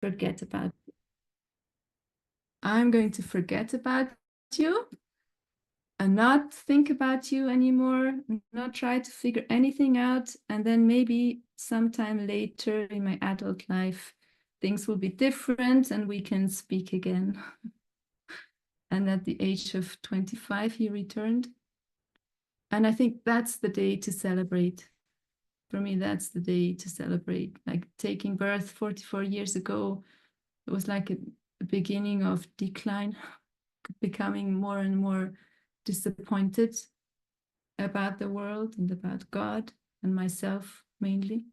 forget about you. I'm going to forget about you and not think about you anymore, not try to figure anything out. And then maybe sometime later in my adult life, things will be different and we can speak again. And at the age of 25, he returned. And I think that's the day to celebrate. For me, that's the day to celebrate. Like taking birth 44 years ago, it was like a beginning of decline, becoming more and more disappointed about the world and about God and myself mainly.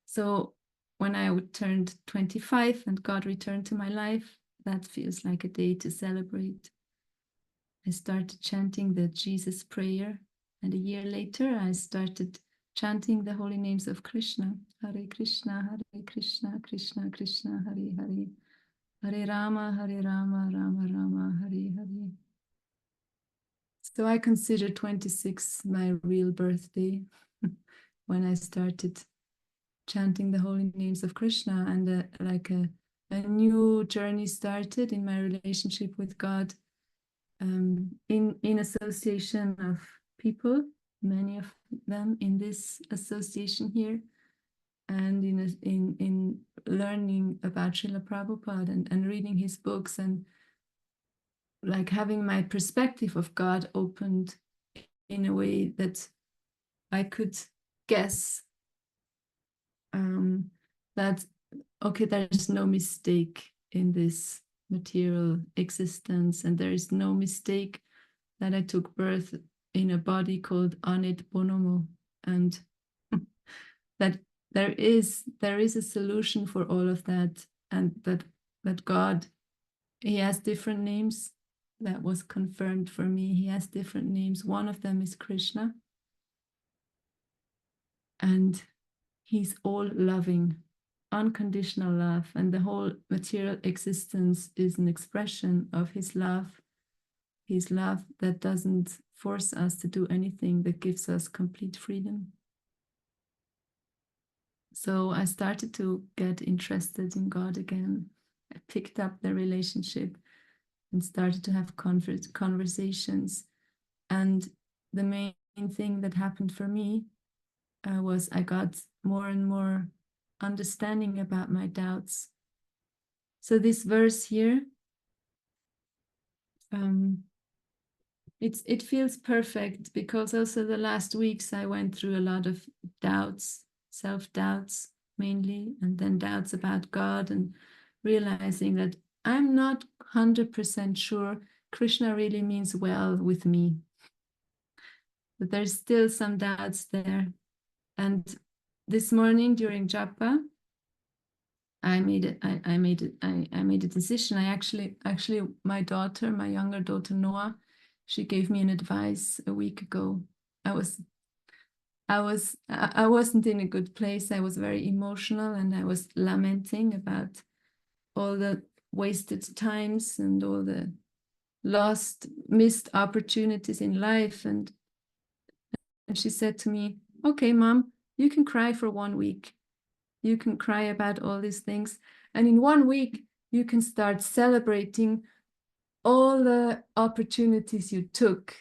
So when I turned 25 and God returned to my life, that feels like a day to celebrate. I started chanting the Jesus prayer, and a year later I started chanting the holy names of Krishna. Hare Krishna, Krishna Krishna, Hare Hare. Hare Rama, Rama Rama, Hare Hare. So I consider 26 my real birthday when I started chanting the holy names of Krishna, and like a new journey started in my relationship with God, in association of people, many of them in this association here, and in learning about Srila Prabhupada and reading his books, and like having my perspective of God opened in a way that I could guess that, okay, there's no mistake in this material existence, and there is no mistake that I took birth in a body called Anit Bonomo, and that there is a solution for all of that, and that God, he has different names. That was confirmed for me. He has different names. One of them is Krishna, and he's all loving, unconditional love, and the whole material existence is an expression of his love that doesn't force us to do anything, that gives us complete freedom. So I started to get interested in God again. I picked up the relationship and started to have conversations. And the main thing that happened for me was I got more and more understanding about my doubts. So this verse here, it feels perfect, because also the last weeks I went through a lot of doubts, self-doubts mainly, and then doubts about God, and realizing that I'm not 100% sure Krishna really means well with me. But there's still some doubts there. And this morning during japa, I made a decision. I actually my daughter, my younger daughter Noah, she gave me an advice a week ago. I wasn't in a good place. I was very emotional, and I was lamenting about all the wasted times and all the missed opportunities in life. And she said to me, okay, Mom, you can cry for 1 week. You can cry about all these things. And in 1 week, you can start celebrating all the opportunities you took,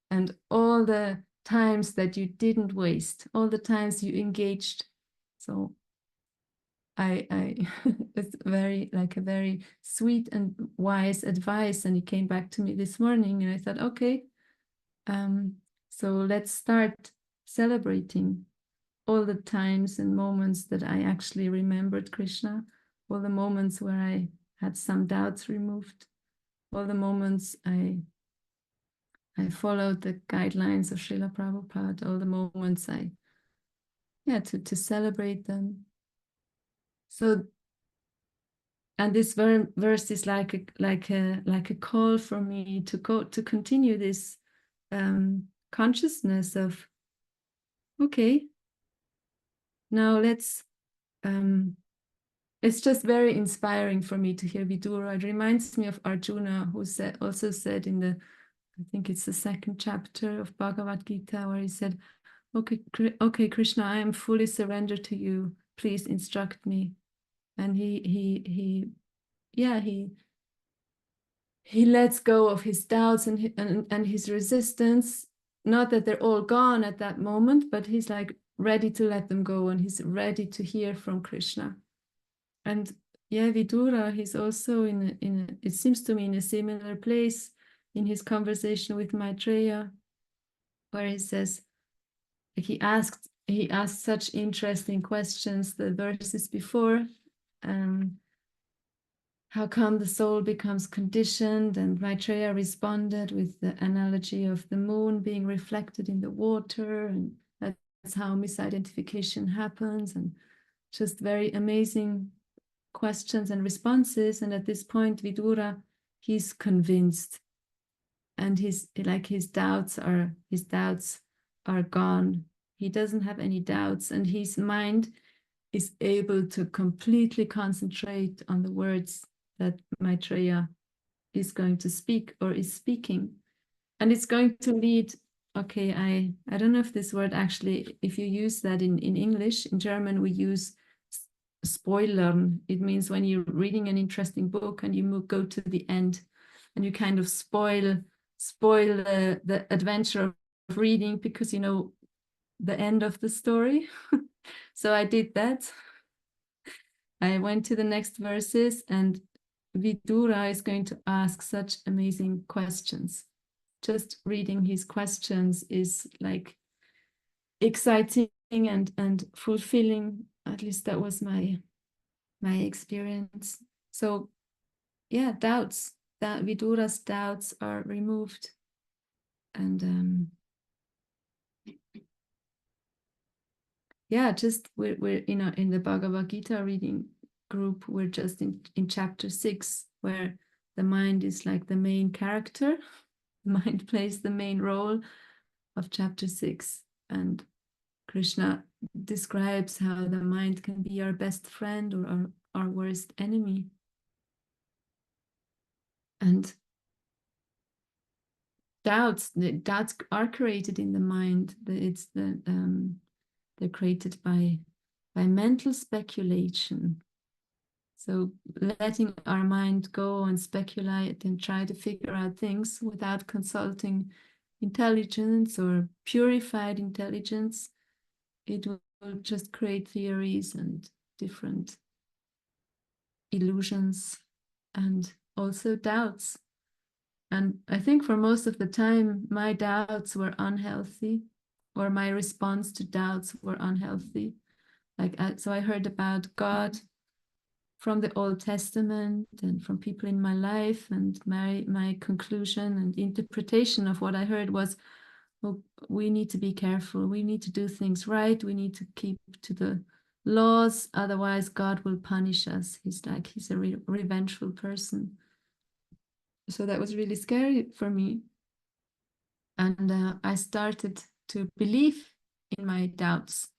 and all the times that you didn't waste, all the times you engaged. So it's a very sweet and wise advice. And it came back to me this morning, and I thought, okay, so let's start celebrating all the times and moments that I actually remembered Krishna, all the moments where I had some doubts removed, all the moments I followed the guidelines of Srila Prabhupada, all the moments to celebrate them. So, and this verse is like a call for me to continue this consciousness of, okay, now let's it's just very inspiring for me to hear Vidura. It reminds me of Arjuna, who also said in the, I think it's the 2nd chapter of Bhagavad Gita, where he said, okay, Krishna, I am fully surrendered to you. Please instruct me. And yeah, he lets go of his doubts and his resistance. Not that they're all gone at that moment, but he's like ready to let them go, and he's ready to hear from Krishna. And yeah, Vidura, he's also it seems to me, in a similar place in his conversation with Maitreya, where he says, like, he asked such interesting questions the verses before. How come the soul becomes conditioned? And Maitreya responded with the analogy of the moon being reflected in the water, and that's how misidentification happens, and just very amazing questions and responses. And at this point, Vidura, he's convinced, and his doubts are gone. He doesn't have any doubts, and his mind is able to completely concentrate on the words that Maitreya is going to speak or is speaking. And it's going to lead, okay, I don't know if this word actually, if you use that in English. In German, we use spoilern. It means when you're reading an interesting book and you go to the end and you kind of spoil the adventure of reading, because you know the end of the story. So I did that. I went to the next verses, and Vidura is going to ask such amazing questions. Just reading his questions is like exciting and fulfilling. At least that was my experience. So yeah, doubts, that Vidura's doubts are removed. And yeah, just we're in the Bhagavad Gita reading group, we're just in chapter 6, where the mind is like the main character. The mind plays the main role of chapter 6, and Krishna describes how the mind can be our best friend or our worst enemy. And doubts are created in the mind. They're created by mental speculation. So letting our mind go and speculate and try to figure out things without consulting intelligence or purified intelligence, it will just create theories and different illusions and also doubts. And I think for most of the time, my doubts were unhealthy, or my response to doubts were unhealthy. So I heard about God from the Old Testament and from people in my life, and my conclusion and interpretation of what I heard was, well, we need to be careful. We need to do things right. We need to keep to the laws. Otherwise, God will punish us. He's a revengeful person. So that was really scary for me. And I started to believe in my doubts.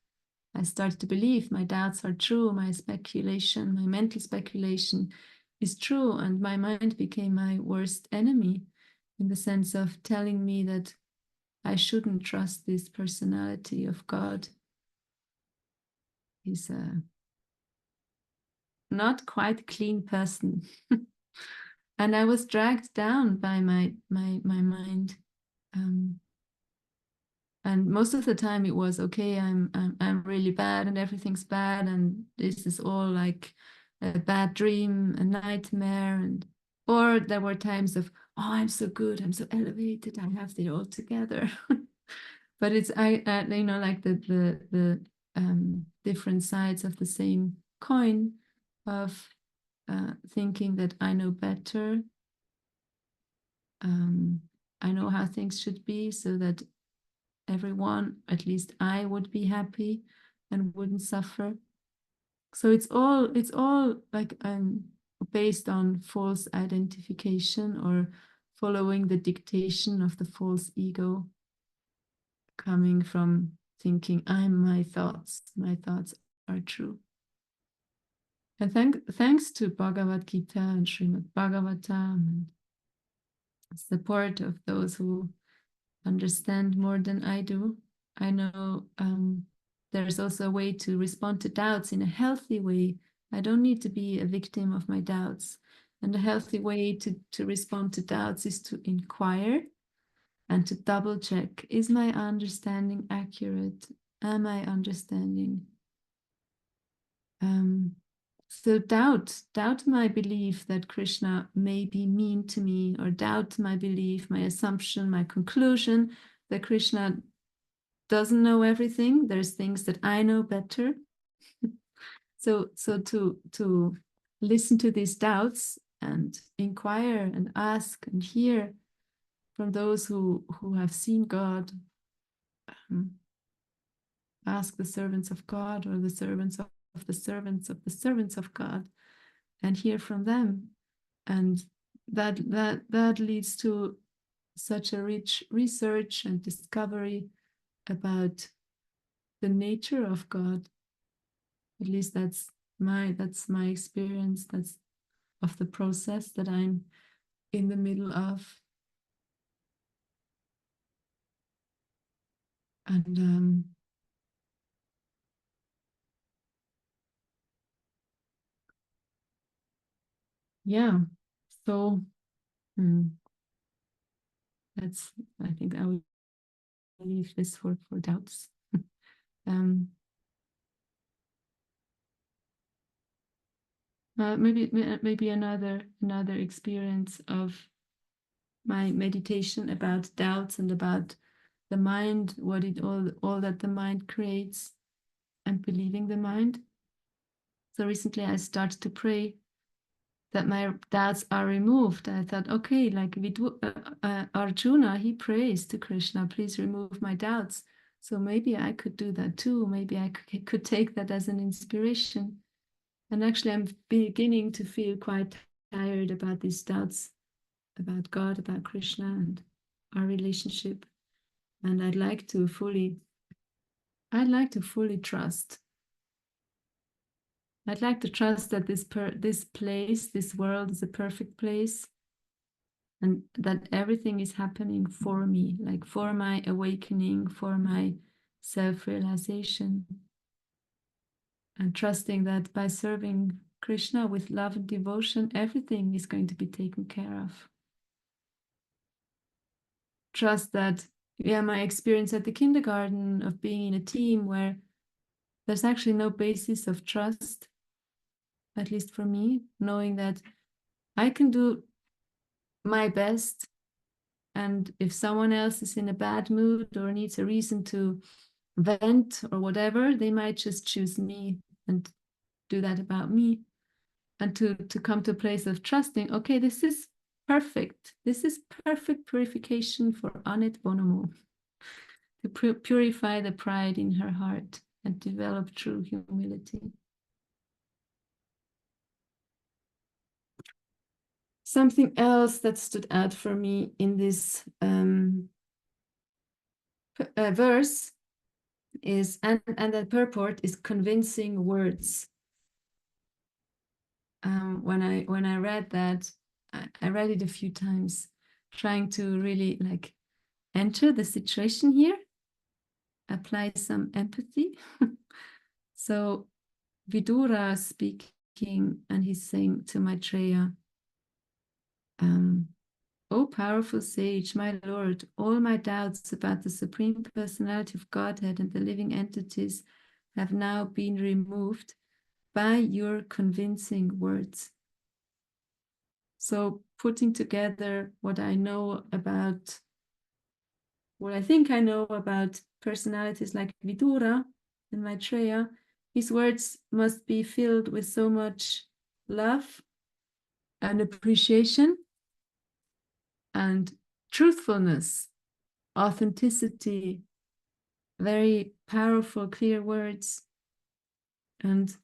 I started to believe my doubts are true. My speculation, my mental speculation is true. And my mind became my worst enemy, in the sense of telling me that I shouldn't trust this personality of God. He's a not quite clean person. And I was dragged down by my mind. And most of the time it was, okay, I'm really bad and everything's bad, and this is all like a bad dream, a nightmare. And or there were times of, oh, I'm so good, I'm so elevated, I have it all together. But it's like the different sides of the same coin, of thinking that I know better. I know how things should be, so that everyone, at least I, would be happy and wouldn't suffer. So it's all like based on false identification, or following the dictation of the false ego, coming from thinking my thoughts are true. And thanks to Bhagavad Gita and Srimad Bhagavatam, and support of those who understand more than I do, I know there's also a way to respond to doubts in a healthy way, I don't need to be a victim of my doubts. And a healthy way to respond to doubts is to inquire and to double check. Is my understanding accurate? Am I understanding? So doubt my belief that Krishna may be mean to me, or doubt my belief, my assumption, my conclusion that Krishna doesn't know everything. There's things that I know better. So to listen to these doubts and inquire and ask and hear from those who have seen God, um, ask the servants of God or the servants of the servants of the servants of God, and hear from them. And that leads to such a rich research and discovery about the nature of God. At least that's my experience. That's of the process that I'm in the middle of. And yeah, so hmm, that's, I think I will leave this for doubts. um, maybe another experience of my meditation about doubts and about the mind, what it all that the mind creates, and believing the mind. So recently I started to pray that my doubts are removed. I thought, okay, like Arjuna, he prays to Krishna, please remove my doubts. So maybe I could do that too. Maybe I could take that as an inspiration. And actually, I'm beginning to feel quite tired about these doubts about God, about Krishna, and our relationship. And I'd like to fully trust. I'd like to trust that this place, this world is a perfect place, and that everything is happening for me, like for my awakening, for my self-realization. And trusting that by serving Krishna with love and devotion, everything is going to be taken care of. Trust that, yeah, my experience at the kindergarten of being in a team where there's actually no basis of trust, at least for me, knowing that I can do my best. And if someone else is in a bad mood or needs a reason to vent or whatever, they might just choose me and do that about me. And to come to a place of trusting, okay, this is perfect. This is perfect purification for Anit Bonomo, to purify the pride in her heart and develop true humility. Something else that stood out for me in this verse is, and the purport is convincing words. When I read that, I read it a few times, trying to really like enter the situation here, apply some empathy. So Vidura speaking, and he's saying to Maitreya, "O powerful sage, my lord, all my doubts about the Supreme Personality of Godhead and the living entities have now been removed by your convincing words." So putting together what I think I know about personalities like Vidura and Maitreya, his words must be filled with so much love and appreciation and truthfulness, authenticity, very powerful, clear words. And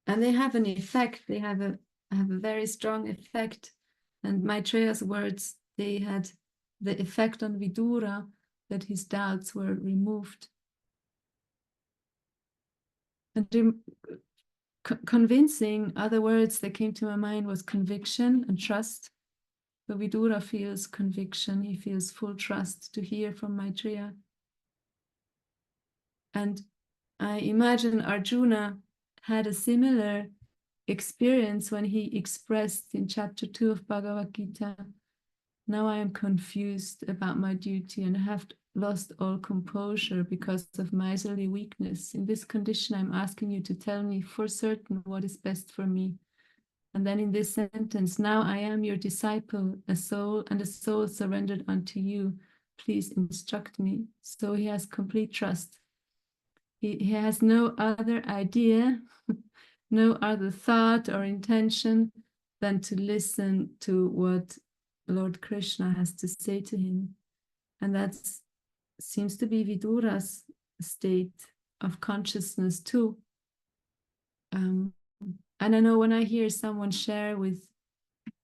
they have an effect. They have a very strong effect. And Maitreya's words, they had the effect on Vidura that his doubts were removed. And convincing, other words that came to my mind was conviction and trust. So Vidura feels conviction, he feels full trust to hear from Maitreya. And I imagine Arjuna had a similar experience when he expressed in chapter 2 of Bhagavad Gita, now I am confused about my duty and have lost all composure because of miserly weakness. In this condition, I'm asking you to tell me for certain what is best for me. And then in this sentence, now I am your disciple, a soul surrendered unto you. Please instruct me. So he has complete trust. He has no other idea, no other thought or intention than to listen to what Lord Krishna has to say to him. And that seems to be Vidura's state of consciousness too. And I know when I hear someone share with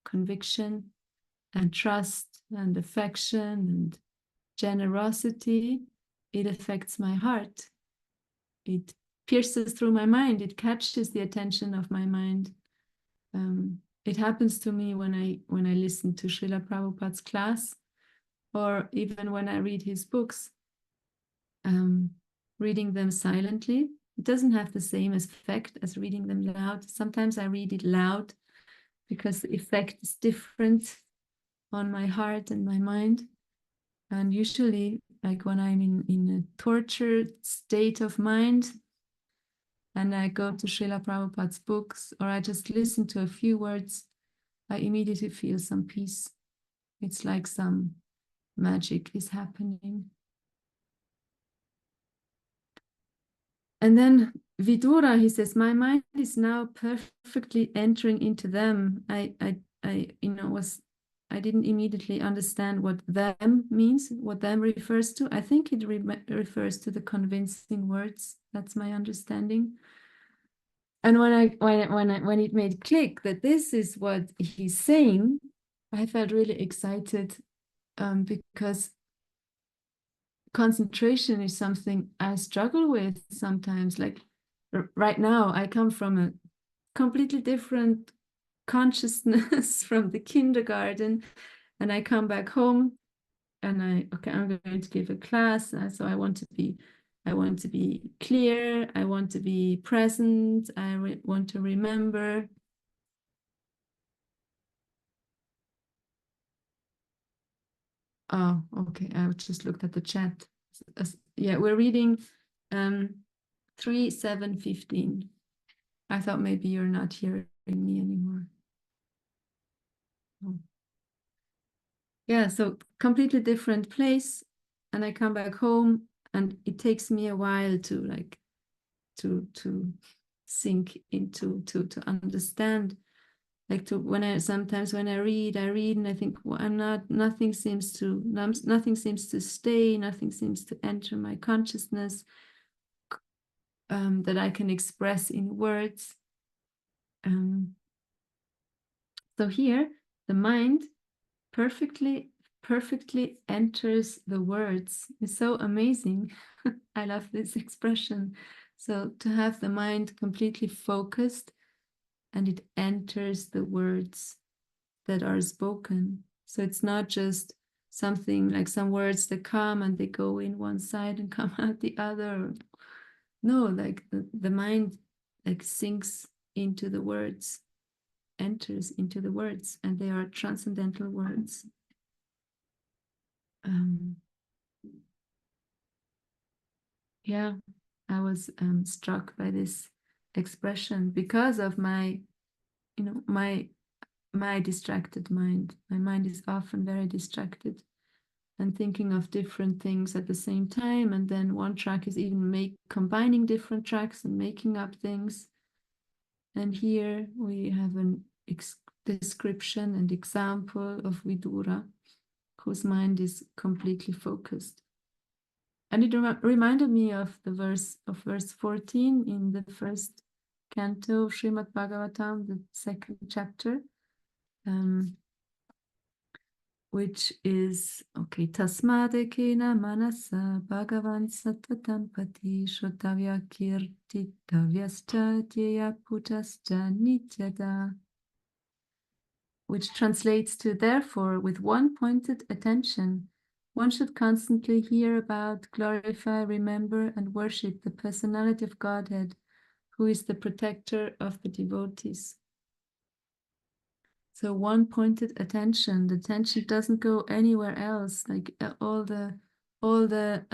conviction and trust and affection and generosity, it affects my heart. It pierces through my mind. It catches the attention of my mind. It happens to me when I listen to Srila Prabhupada's class, or even when I read his books. Reading them silently, it doesn't have the same effect as reading them loud. Sometimes I read it loud because the effect is different on my heart and my mind. And usually, like when I'm in a tortured state of mind, and I go to Srila Prabhupada's books, or I just listen to a few words, I immediately feel some peace. It's like some magic is happening. And then Vidura, he says, my mind is now perfectly entering into them. I didn't immediately understand what them means, what them refers to. I think it refers to the convincing words. That's my understanding. And when it made click that this is what he's saying, I felt really excited because concentration is something I struggle with sometimes. Like right now, I come from a completely different consciousness from the kindergarten, and I come back home and I'm going to give a class. So I want to be clear. I want to be present. I want to remember. Oh, okay. I just looked at the chat. Yeah, we're reading 3:7:15. I thought maybe you're not hearing me anymore. Oh. Yeah, so completely different place. And I come back home and it takes me a while to sink into, to understand. Like sometimes when I read and I think, well, nothing seems to stay, nothing seems to enter my consciousness that I can express in words. So here, the mind perfectly enters the words. It's so amazing. I love this expression. So to have the mind completely focused and it enters the words that are spoken. So it's not just something like some words that come and they go in one side and come out the other. No, like the mind like sinks into the words, enters into the words, and they are transcendental words. Yeah, I was struck by this expression because of my distracted mind. My mind is often very distracted and thinking of different things at the same time. And then one track is even combining different tracks and making up things. And here we have an description and example of Vidura, whose mind is completely focused. And it reminded me of the verse 14 in the first canto of Srimad Bhagavatam, the second chapter, which is, okay, Tasmadekena manasa Bhagavan satatampati shotavya kirtitavyascha dhyaya putascha nityada, which translates to, therefore, with one pointed attention, one should constantly hear about, glorify, remember, and worship the personality of Godhead, who is the protector of the devotees. So one pointed attention. The attention doesn't go anywhere else. Like all the all the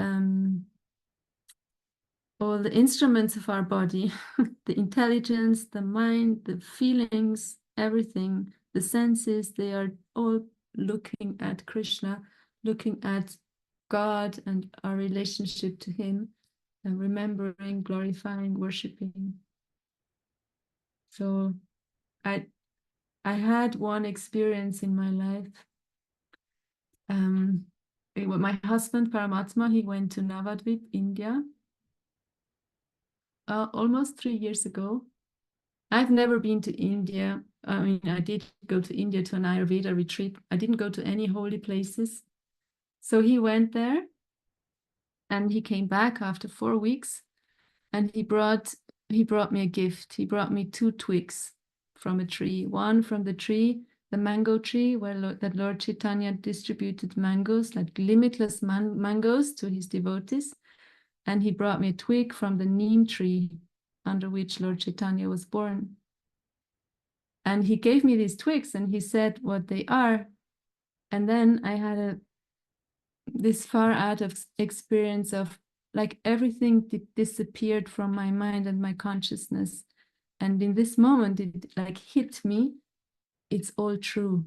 instruments of our body, the intelligence, the mind, the feelings, everything, the senses, they are all looking at Krishna, looking at God and our relationship to him, and remembering, glorifying, worshiping. So I had one experience in my life. My husband Paramatma, he went to Navadvip, India, almost 3 years ago. I've never been to India. I mean, I did go to India to an Ayurveda retreat. I didn't go to any holy places. So he went there and he came back after 4 weeks, and he brought me a gift. He brought me 2 twigs from a tree. One from the tree, the mango tree, where Lord Chaitanya distributed mangoes, like limitless mangoes to his devotees. And he brought me a twig from the neem tree under which Lord Chaitanya was born. And he gave me these twigs and he said what they are. And then I had this far out of experience of like everything disappeared from my mind and my consciousness. And in this moment, it like hit me. It's all true.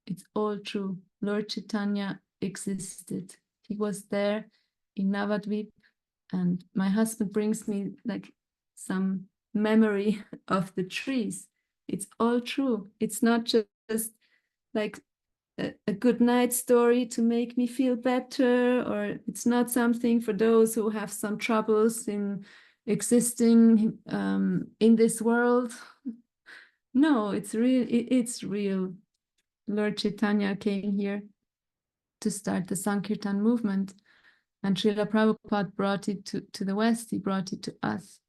It's all true. Lord Chaitanya existed. He was there in Navadvip, and my husband brings me like some memory of the trees. It's all true. It's not just like a good night story to make me feel better, or it's not something for those who have some troubles in existing in this world. No, it's real. It's real. Lord Chaitanya came here to start the Sankirtan movement, and Srila Prabhupada brought it to the West. He brought it to us.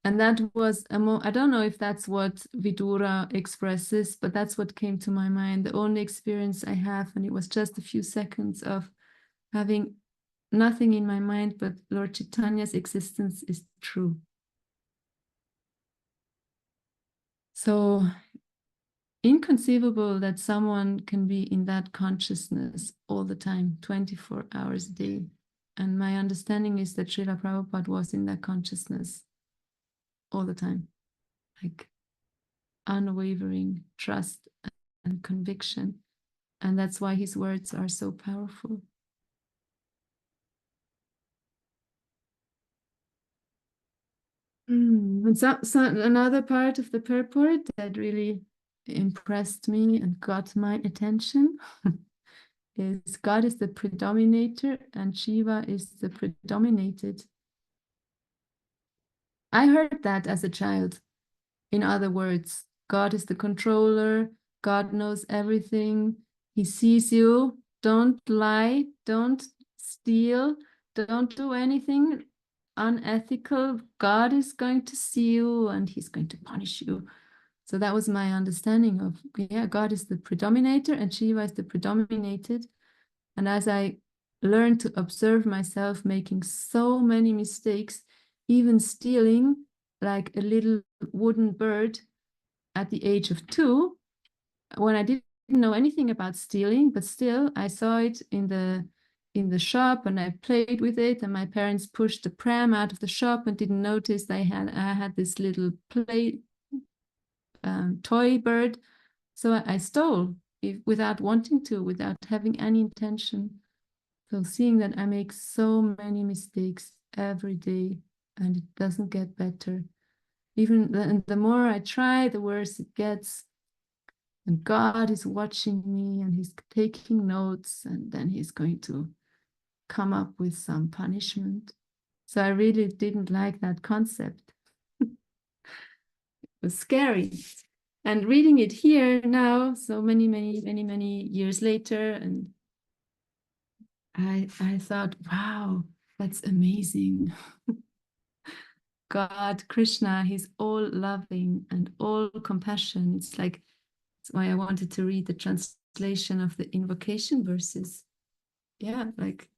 And that was, I don't know if that's what Vidura expresses, but that's what came to my mind. The only experience I have, and it was just a few seconds of having nothing in my mind, but Lord Chaitanya's existence is true. So inconceivable that someone can be in that consciousness all the time, 24 hours a day. And my understanding is that Srila Prabhupada was in that consciousness all the time, like unwavering trust and conviction. And that's why his words are so powerful. And so another part of the purport that really impressed me and got my attention is God is the predominator and Shiva is the predominated. I heard that as a child. In other words, God is the controller, God knows everything, he sees you, don't lie, don't steal, don't do anything unethical. God is going to see you and he's going to punish you. So that was my understanding of, yeah, God is the predominator and Shiva is the predominated. And as I learned to observe myself making so many mistakes, even stealing like a little wooden bird at the age of 2, when I didn't know anything about stealing, but still I saw it in the shop and I played with it, and my parents pushed the pram out of the shop and didn't notice I had this little play toy bird. So I stole without wanting to, without having any intention. So seeing that I make so many mistakes every day and it doesn't get better. Even the more I try, the worse it gets. And God is watching me and he's taking notes, and then he's going to come up with some punishment. So I really didn't like that concept. It was scary. And reading it here now, so many years later, and I thought, wow, that's amazing. God, Krishna, he's all loving and all compassion. It's like, that's why I wanted to read the translation of the invocation verses. Yeah, like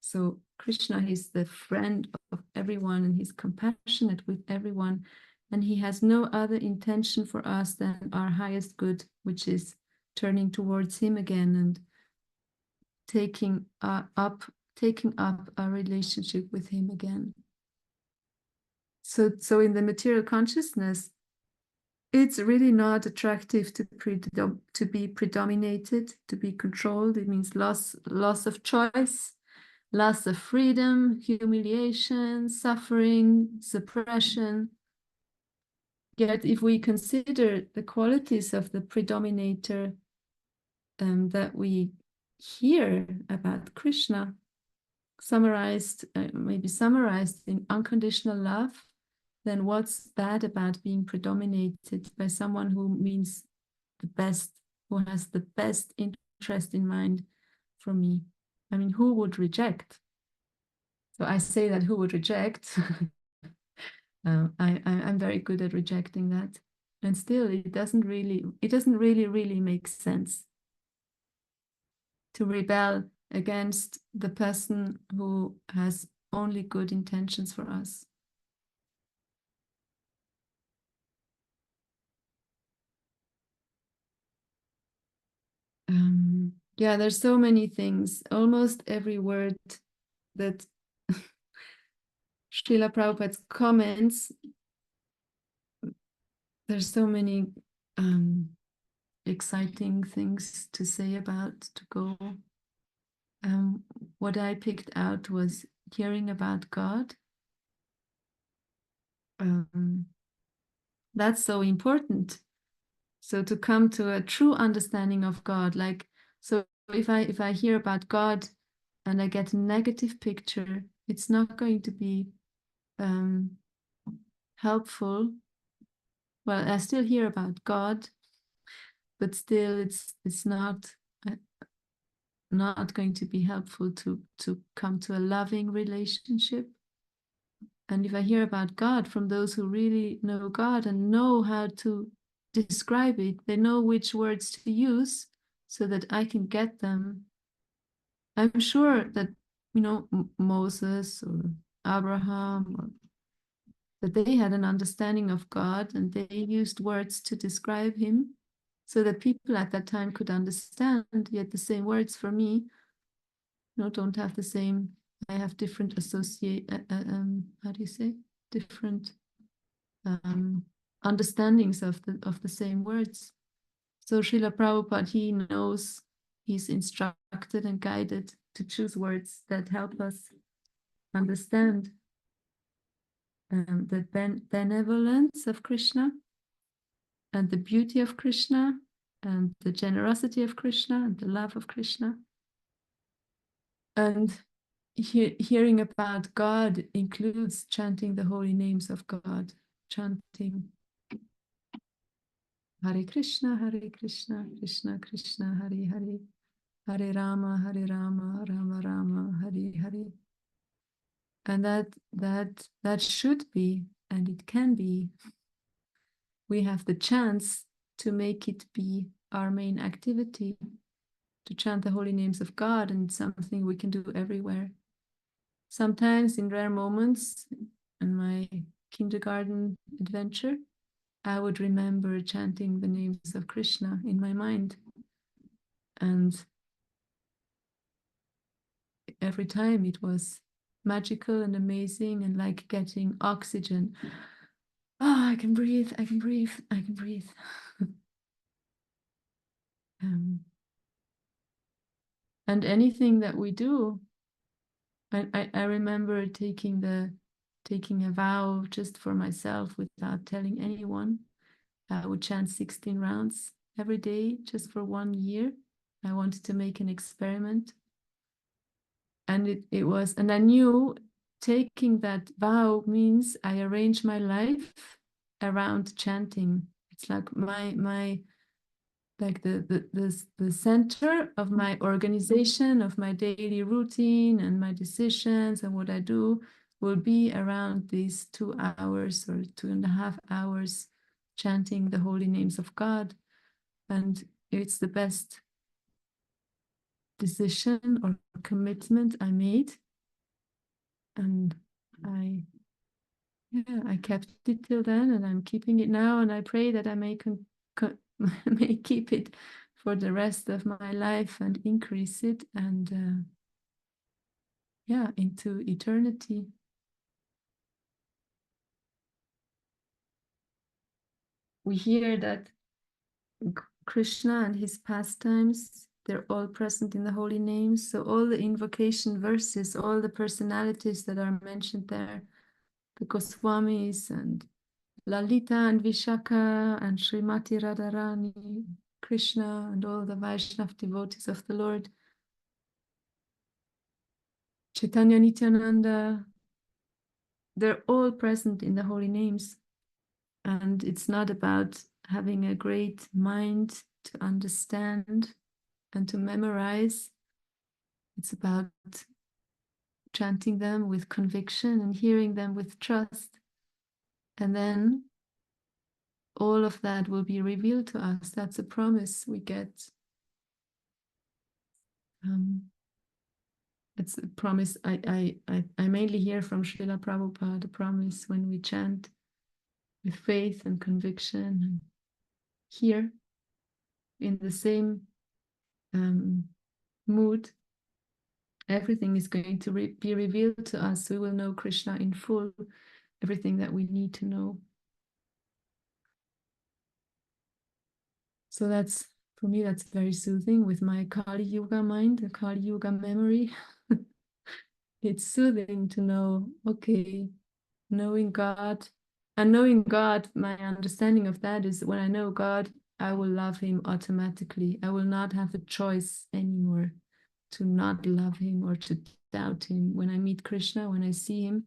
So Krishna is the friend of everyone, and he's compassionate with everyone. And he has no other intention for us than our highest good, which is turning towards him again and taking up our relationship with him again. So in the material consciousness, it's really not attractive to be predominated, to be controlled. It means loss of choice, loss of freedom, humiliation, suffering, suppression. Yet if we consider the qualities of the predominator that we hear about Krishna, maybe summarized in unconditional love, then what's bad about being predominated by someone who means the best, who has the best interest in mind for me? I mean, who would reject? So I say that who would reject? I'm very good at rejecting that. And still, it doesn't really make sense to rebel against the person who has only good intentions for us. Yeah, there's so many things. Almost every word that Srila Prabhupada's comments, there's so many exciting things to say about, to go. What I picked out was hearing about God. That's so important. So to come to a true understanding of God, like, so if I hear about God and I get a negative picture, it's not going to be helpful. Well, I still hear about God, but still it's not going to be helpful to come to a loving relationship. And if I hear about God from those who really know God and know how to describe it, they know which words to use so that I can get them. I'm sure that, Moses or Abraham, or that they had an understanding of God and they used words to describe him so that people at that time could understand. Yet the same words for me, don't have the same. I have different how do you say, different understandings of the same words. So Srila Prabhupada, he knows, he's instructed and guided to choose words that help us understand the benevolence of Krishna and the beauty of Krishna and the generosity of Krishna and the love of Krishna. And hearing about God includes chanting the holy names of God, chanting Hare Krishna, Krishna Krishna, Hare Hare, Hare Rama, Rama Rama, Hare Hare. And that should be, and it can be. We have the chance to make it be our main activity, to chant the holy names of God, and it's something we can do everywhere. Sometimes in rare moments in my kindergarten adventure, I would remember chanting the names of Krishna in my mind. And every time it was magical and amazing and like getting oxygen. I can breathe, I can breathe, I can breathe. And anything that we do, I remember taking a vow just for myself without telling anyone. I would chant 16 rounds every day just for 1 year. I wanted to make an experiment. And and I knew taking that vow means I arrange my life around chanting. It's like the center of my organization, of my daily routine and my decisions and what I do will be around these 2 hours or 2.5 hours chanting the holy names of God. And it's the best decision or commitment I made. And I kept it till then, and I'm keeping it now, and I pray that I may may keep it for the rest of my life and increase it, and into eternity. We hear that Krishna and his pastimes, they're all present in the holy names. So all the invocation verses, all the personalities that are mentioned there, the Goswamis and Lalita and Vishaka and Srimati Radharani, Krishna and all the Vaishnav devotees of the Lord, Chaitanya Nityananda, they're all present in the holy names. And it's not about having a great mind to understand and to memorize. It's about chanting them with conviction and hearing them with trust. And then all of that will be revealed to us. That's a promise we get. It's a promise I mainly hear from Srila Prabhupada, the promise when we chant with faith and conviction and hear in the same mood, everything is going to be revealed to us. We will know Krishna in full, everything that we need to know. So that's, for me, that's very soothing with my Kali Yuga mind, the Kali Yuga memory. It's soothing to know, okay, knowing God. And knowing God, my understanding of that is when I know God, I will love him automatically. I will not have a choice anymore to not love him or to doubt him. When I meet Krishna, when I see him,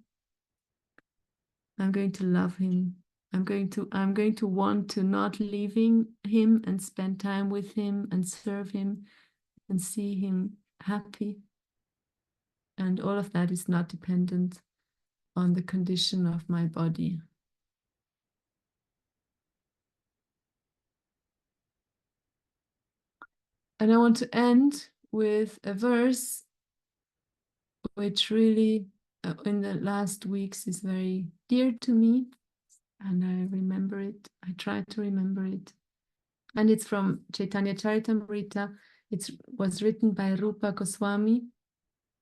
I'm going to love him. I'm going to want to not leaving him and spend time with him and serve him and see him happy. And all of that is not dependent on the condition of my body. And I want to end with a verse which really in the last weeks is very dear to me, and I remember it. I try to remember it. And it's from Chaitanya Charitamrita. It was written by Rupa Goswami,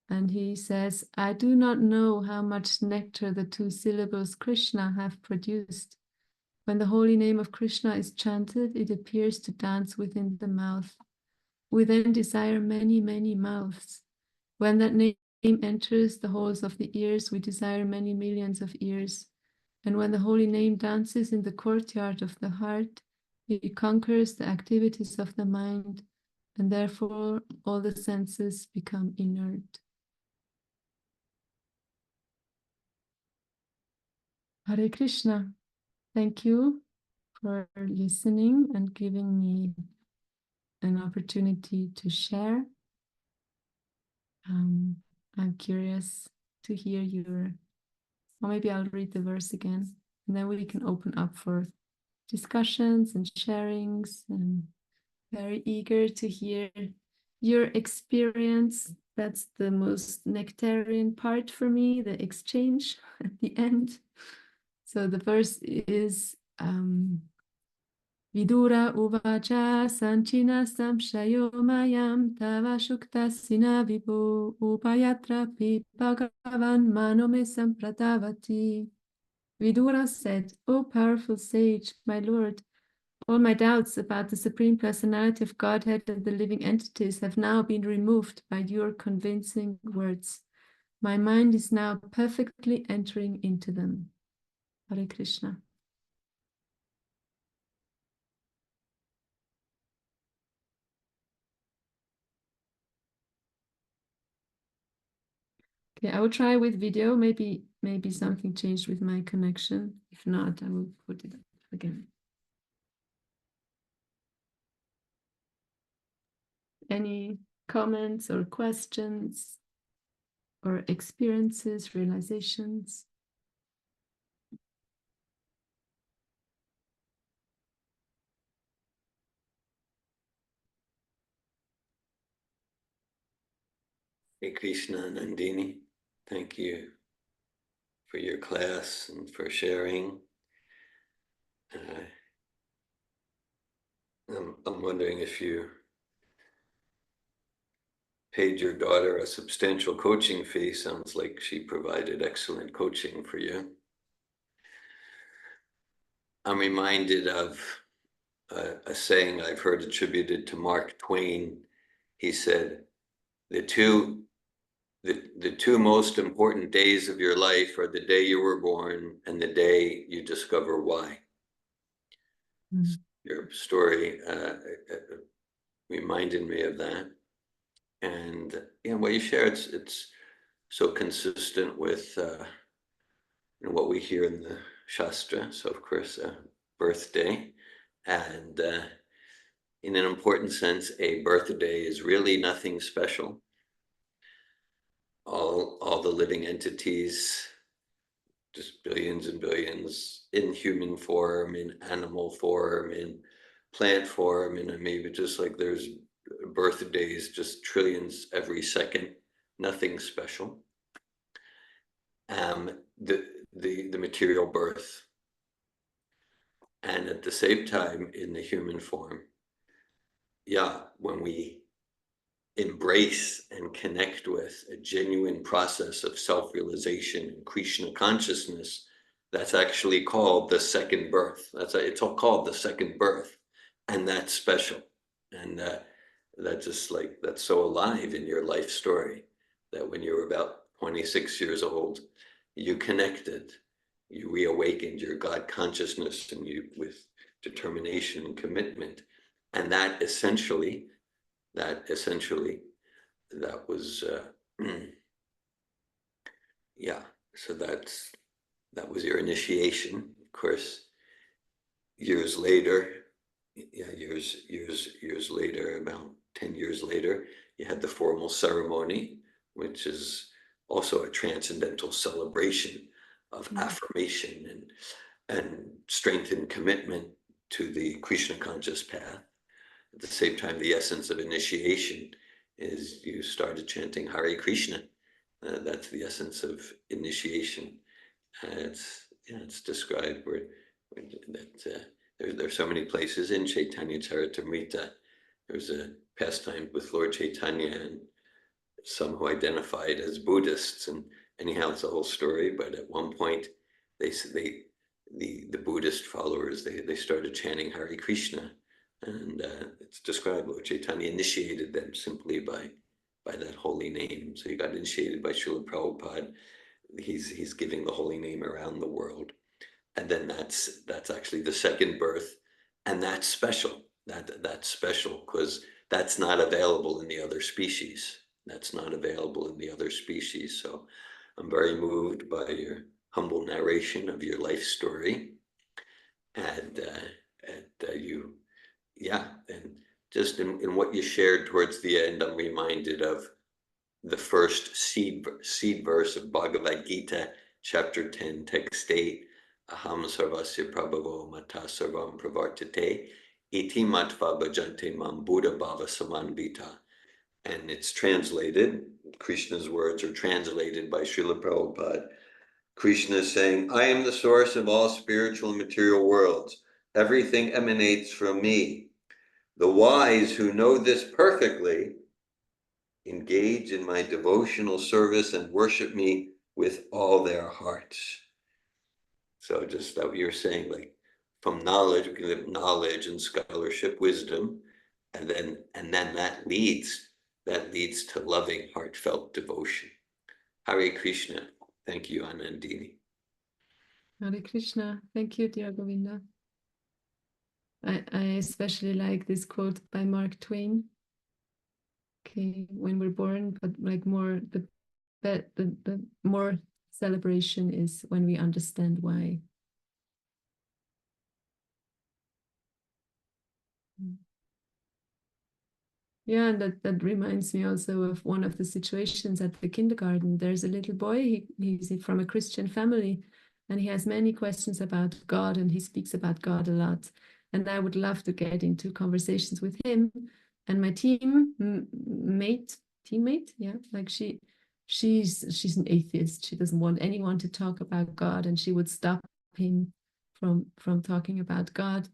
and he says, I do not know how much nectar the two syllables Krishna have produced. When the holy name of Krishna is chanted, it appears to dance within the mouth. We then desire many, many mouths. When that name enters the holes of the ears, we desire many millions of ears. And when the holy name dances in the courtyard of the heart, it conquers the activities of the mind, and therefore all the senses become inert. Hare Krishna. Thank you for listening and giving me an opportunity to share. I'm curious to hear your, or maybe I'll read the verse again, and then we can open up for discussions and sharings, and very eager to hear your experience. That's the most nectarian part for me, the exchange at the end. So the verse is Vidura uvacha sanchina samshayo mayam tava shukta sina vibo upayatra pi bhagavan manome sampratavati. Vidura said, O powerful sage, my lord, all my doubts about the Supreme Personality of Godhead and the living entities have now been removed by your convincing words. My mind is now perfectly entering into them. Hare Krishna. Okay, I will try with video. Maybe something changed with my connection. If not, I will put it up again. Any comments or questions or experiences, realizations? Hare Krishna, Anandini. Thank you for your class and for sharing. I'm wondering if you paid your daughter a substantial coaching fee. Sounds like she provided excellent coaching for you. I'm reminded of a saying I've heard attributed to Mark Twain. He said, the two most important days of your life are the day you were born and the day you discover why. Your story reminded me of that. And what you share, it's so consistent with what we hear in the Shastra. So, of course, birthday. And in an important sense, a birthday is really nothing special. All the living entities, just billions and billions, in human form, in animal form, in plant form, and maybe just like there's birthdays, just trillions every second, nothing special. The material birth, and at the same time in the human form, when we embrace and connect with a genuine process of self-realization and Krishna consciousness, that's actually called the second birth. It's all called the second birth, and that's special. And that's so alive in your life story, that when you were about 26 years old, you connected, you reawakened your God consciousness, and you with determination and commitment, and that was so that was your initiation. Of course, years later, about 10 years later, you had the formal ceremony, which is also a transcendental celebration of affirmation and strength and commitment to the Krishna conscious path. At the same time, the essence of initiation is you started chanting Hare Krishna. That's the essence of initiation. It's described that there's so many places in Chaitanya Charitamrita. There's a pastime with Lord Chaitanya and some who identified as Buddhists, and anyhow, it's a whole story. But at one point, the Buddhist followers they started chanting Hare Krishna, and it's described Lord Chaitanya initiated them simply by that holy name. So he got initiated by Srila Prabhupada. He's giving the holy name around the world, and then that's actually the second birth, and that's special. That's special because that's not available in the other species. That's not available in the other species. So I'm very moved by your humble narration of your life story, and and just in what you shared towards the end, I'm reminded of the first seed verse of Bhagavad Gita, chapter 10, text 8, Aham sarvasya prabhavo mata sarvam pravartate, iti matva bhajante mam buddha bhava samanvita. And it's translated, Krishna's words are translated by Srila Prabhupada. Krishna is saying, I am the source of all spiritual and material worlds. Everything emanates from me. The wise who know this perfectly engage in my devotional service and worship me with all their hearts. So just that you're saying, like, from knowledge, we can have knowledge and scholarship, wisdom, and then that leads to loving, heartfelt devotion. Hare Krishna. Thank you, Anandini. Hare Krishna. Thank you, dear Govinda. I especially like this quote by Mark Twain. Okay, when we're born, but like more the more celebration is when we understand why. Yeah, and that reminds me also of one of the situations at the kindergarten. There's a little boy, he's from a Christian family, and he has many questions about God, and he speaks about God a lot. And I would love to get into conversations with him. And my teammate, yeah, like she's an atheist. She doesn't want anyone to talk about God, and she would stop him from talking about God.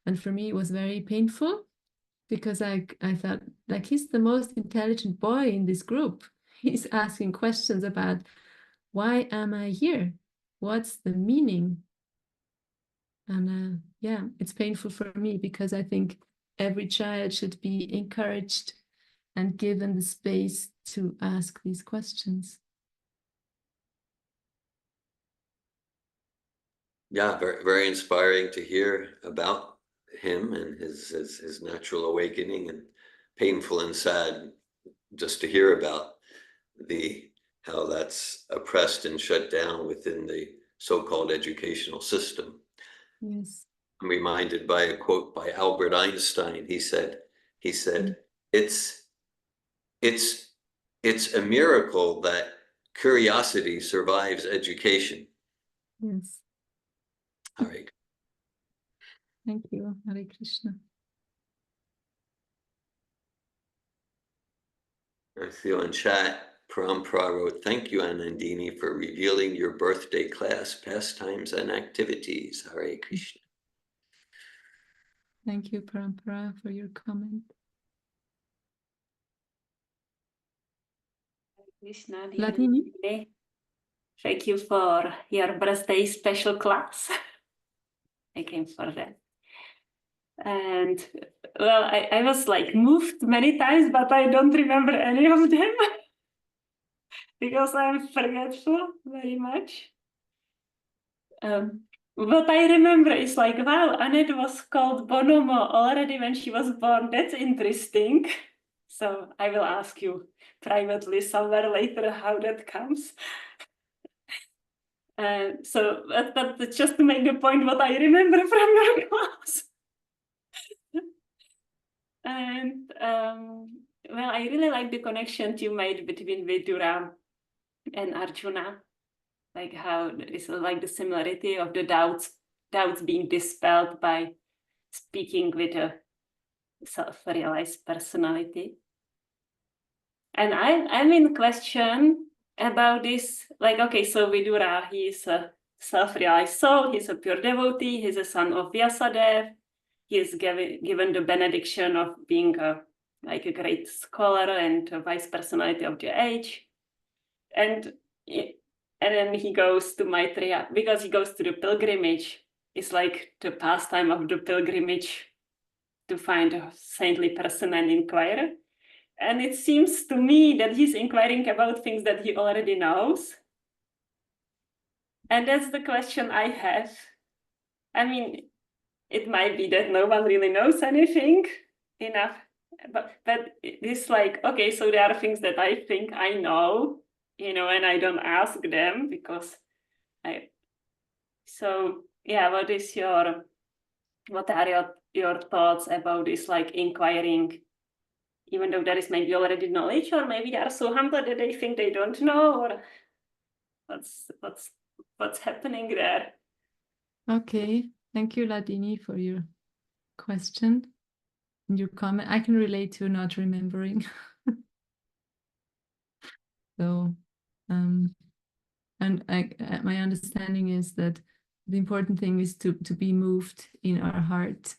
And for me, it was very painful because I thought, like, he's the most intelligent boy in this group. He's asking questions about, why am I here? What's the meaning? And yeah, it's painful for me because I think every child should be encouraged and given the space to ask these questions. Yeah, very, very inspiring to hear about him and his natural awakening, and painful and sad just to hear about the how that's oppressed and shut down within the so-called educational system. Yes. I'm reminded by a quote by Albert Einstein. He said, it's it's it's a miracle that curiosity survives education. Yes. All right. Thank you, Hare Krishna. I see on chat, Parampara wrote, thank you, Anandini, for revealing your birthday class, pastimes, and activities. Hare Krishna. Thank you, Parampara, for your comment. Krishna, Ladini? thank you for your birthday special class. I came for that. And well, I was like moved many times, but I don't remember any of them because I'm forgetful very much. What I remember is like, wow, Annette was called Bonomo already when she was born. That's interesting. So I will ask you privately somewhere later how that comes. So but just to make the point, what I remember from your class. And well, I really like the connection you made between Vidura and Arjuna, like how it's like the similarity of the doubts being dispelled by speaking with a self-realized personality. And I'm in question about this, like, okay, so Vidura, he's a self-realized soul, he's a pure devotee, he's a son of Vyasadeva, he is given the benediction of being like a great scholar and a vice personality of the age. And then he goes to Maitreya, because he goes to the pilgrimage. It's like the pastime of the pilgrimage to find a saintly person and inquire. And it seems to me that he's inquiring about things that he already knows. And that's the question I have. I mean, it might be that no one really knows anything enough, but it's like, okay, so there are things that I think I know, and I don't ask them because so yeah, what are your thoughts about this, like inquiring, even though there is maybe already knowledge, or maybe they are so humble that they think they don't know, or what's happening there? Okay, thank you, Ladini, for your question and your comment. I can relate to not remembering. So, and my understanding is that the important thing is to be moved in our heart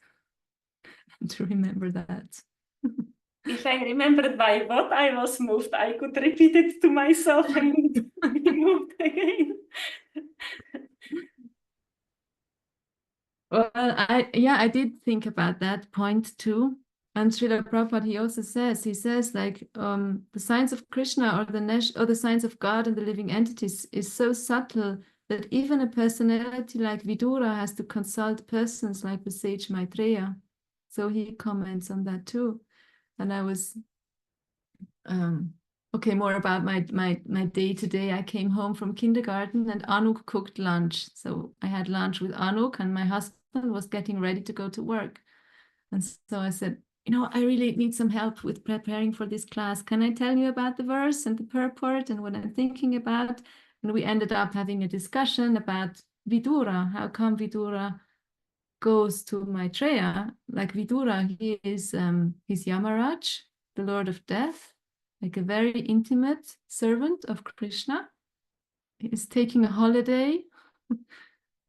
and to remember that. If I remembered by what I was moved, I could repeat it to myself and be moved again. Well, I did think about that point too. And Srila Prabhupada, he says like the science of Krishna or the science of God and the living entities is so subtle that even a personality like Vidura has to consult persons like the sage Maitreya. So he comments on that too. And I was okay, more about my day today. I came home from kindergarten and Anuk cooked lunch. So I had lunch with Anuk and my husband was getting ready to go to work. And so I said, I really need some help with preparing for this class. Can I tell you about the verse and the purport and what I'm thinking about? And we ended up having a discussion about Vidura. How come Vidura goes to Maitreya? Like Vidura, he is he's Yamaraj, the Lord of Death. like a very intimate servant of Krishna. He is taking a holiday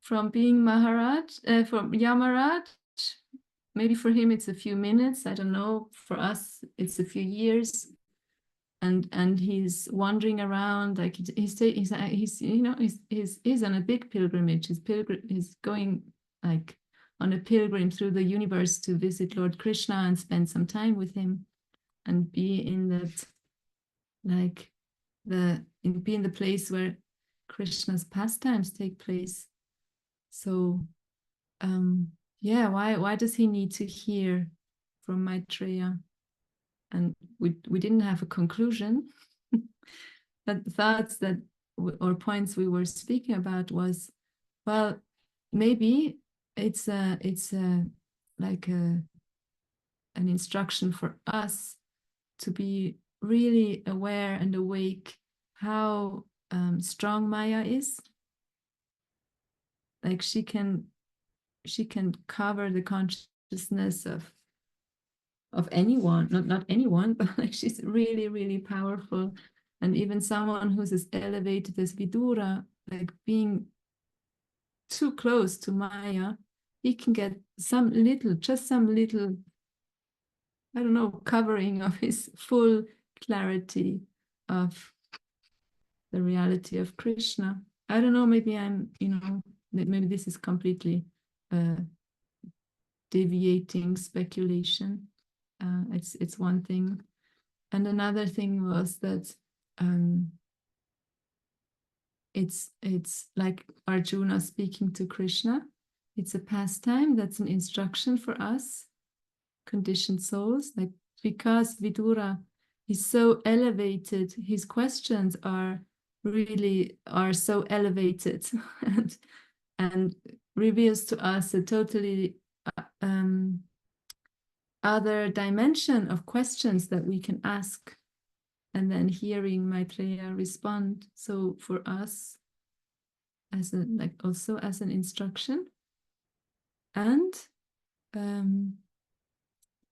from being Maharaj, from Yamaraj. Maybe for him it's a few minutes, I don't know. For us, it's a few years. And he's wandering around, like he's you know, he's on a big pilgrimage. He's going like on a pilgrim through the universe to visit Lord Krishna and spend some time with him and be in that, like be in the place where Krishna's pastimes take place. So yeah, why does he need to hear from Maitreya? And we didn't have a conclusion. But the thoughts that or points we were speaking about was, well, maybe it's like an instruction for us to be really aware and awake how strong Maya is. Like she can cover the consciousness of anyone, not anyone, but like she's really, really powerful. And even someone who's as elevated as Vidura, like being too close to Maya, he can get just some little, I don't know, covering of his full clarity of the reality of Krishna. I don't know, maybe maybe this is completely deviating speculation. It's one thing. And another thing was that it's like Arjuna speaking to Krishna. It's a pastime, that's an instruction for us, conditioned souls, like because Vidura is so elevated, his questions are so elevated and reveals to us a totally other dimension of questions that we can ask, and then hearing Maitreya respond. So for us, also as an instruction, and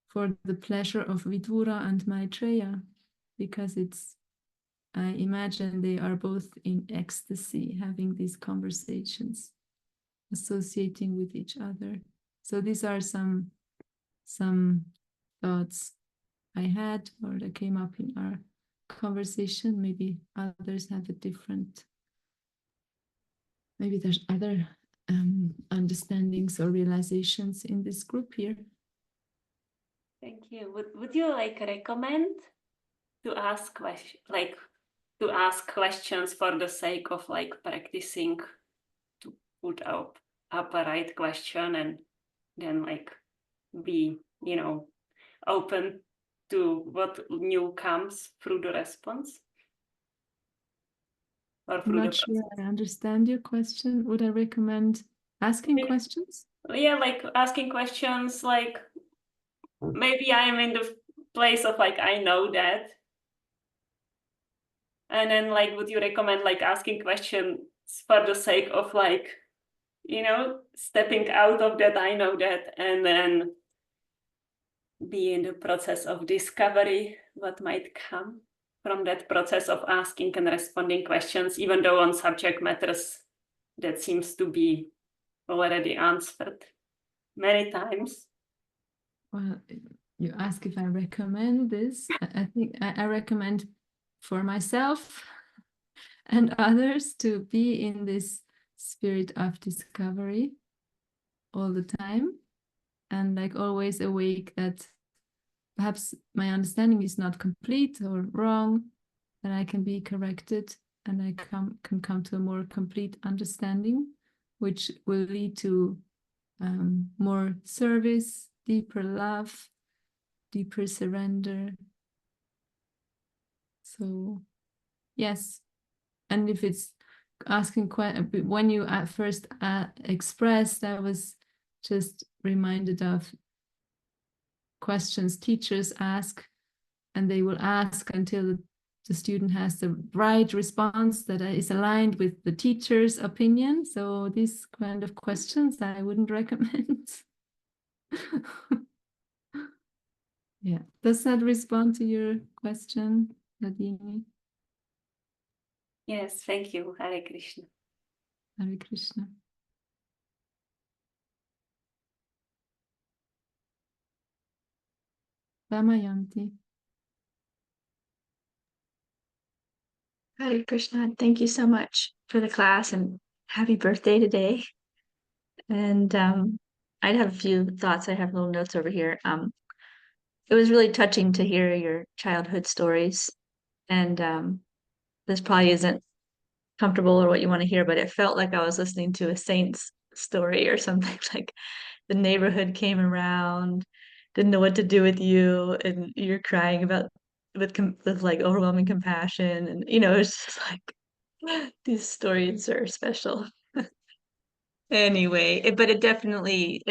for the pleasure of Vidura and Maitreya, because I imagine they are both in ecstasy having these conversations, associating with each other. So these are some thoughts I had or that came up in our conversation. Maybe others have a different, maybe there's other understandings or realizations in this group here. Thank you. Would you recommend to ask questions for the sake of practicing to put up a right question and then be open to what new comes through the response? Or through I'm not sure I understand your question. Would I recommend asking questions? Yeah, asking questions, maybe I'm in the place of I know that. And then would you recommend asking questions for the sake of stepping out of that I know that and then be in the process of discovery what might come from that process of asking and responding questions, even though on subject matters that seems to be already answered many times? Well, you ask if I recommend this. I think I recommend for myself and others to be in this spirit of discovery all the time, and always awake that perhaps my understanding is not complete or wrong, that I can be corrected and I can come to a more complete understanding, which will lead to more service, deeper love, deeper surrender. So yes, and if it's asking when you at first expressed, I was just reminded of questions teachers ask, and they will ask until the student has the right response that is aligned with the teacher's opinion. So these kind of questions I wouldn't recommend. Yeah, does that respond to your question? Nadini. Yes, thank you. Hare Krishna. Hare Krishna. Damayanti. Hare Krishna. Thank you so much for the class and happy birthday today. And I have a few thoughts. I have little notes over here. It was really touching to hear your childhood stories. And this probably isn't comfortable or what you want to hear, but it felt like I was listening to a saint's story or something. Like the neighborhood came around, didn't know what to do with you, and you're crying about with like overwhelming compassion, and it's just like these stories are special. Anyway, but it definitely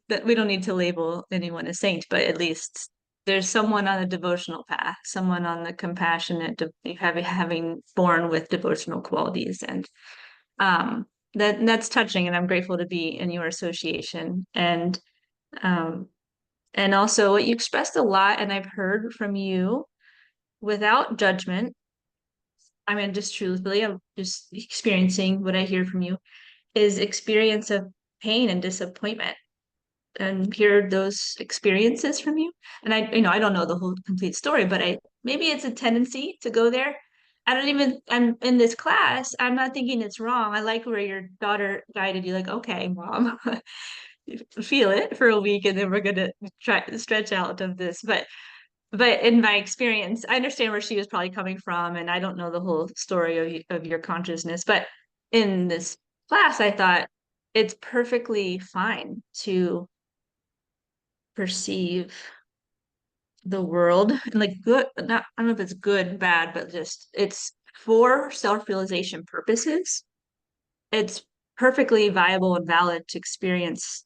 that we don't need to label anyone a saint, but at least there's someone on a devotional path, someone on the compassionate, having born with devotional qualities, and um, that's touching, and I'm grateful to be in your association, um, and also what you expressed a lot, and I've heard from you without judgment. I mean, just truthfully, I'm just experiencing what I hear from you is experience of pain and disappointment and hear those experiences from you. And I don't know the whole complete story, but maybe it's a tendency to go there. I'm in this class, I'm not thinking it's wrong. I like where your daughter guided you, like, okay, mom, feel it for a week and then we're gonna try to stretch out of this. But in my experience, I understand where she was probably coming from, and I don't know the whole story of your consciousness. But in this class, I thought it's perfectly fine to perceive the world and like good, not, I don't know if it's good, bad, but just it's for self-realization purposes. It's perfectly viable and valid to experience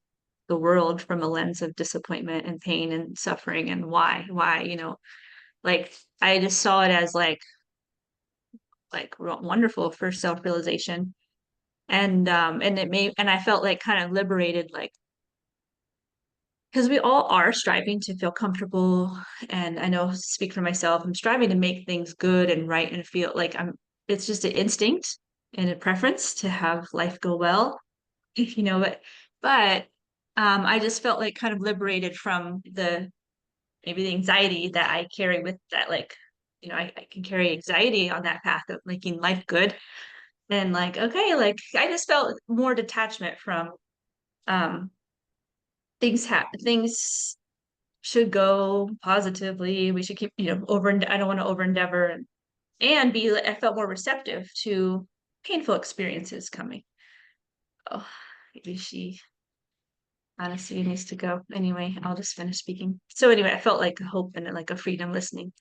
the world from a lens of disappointment and pain and suffering and why, like I just saw it as like wonderful for self-realization. And I felt like kind of liberated, like because we all are striving to feel comfortable. And I know, speak for myself, I'm striving to make things good and right and feel like it's just an instinct and a preference to have life go well, but I just felt like kind of liberated from maybe the anxiety that I carry with that, like, I can carry anxiety on that path of making life good. And like, okay, like I just felt more detachment from um things should go positively. We should keep, I don't want to over endeavor and be, I felt more receptive to painful experiences coming. Oh, maybe she honestly needs to go. Anyway, I'll just finish speaking. So anyway, I felt like a hope and like a freedom listening.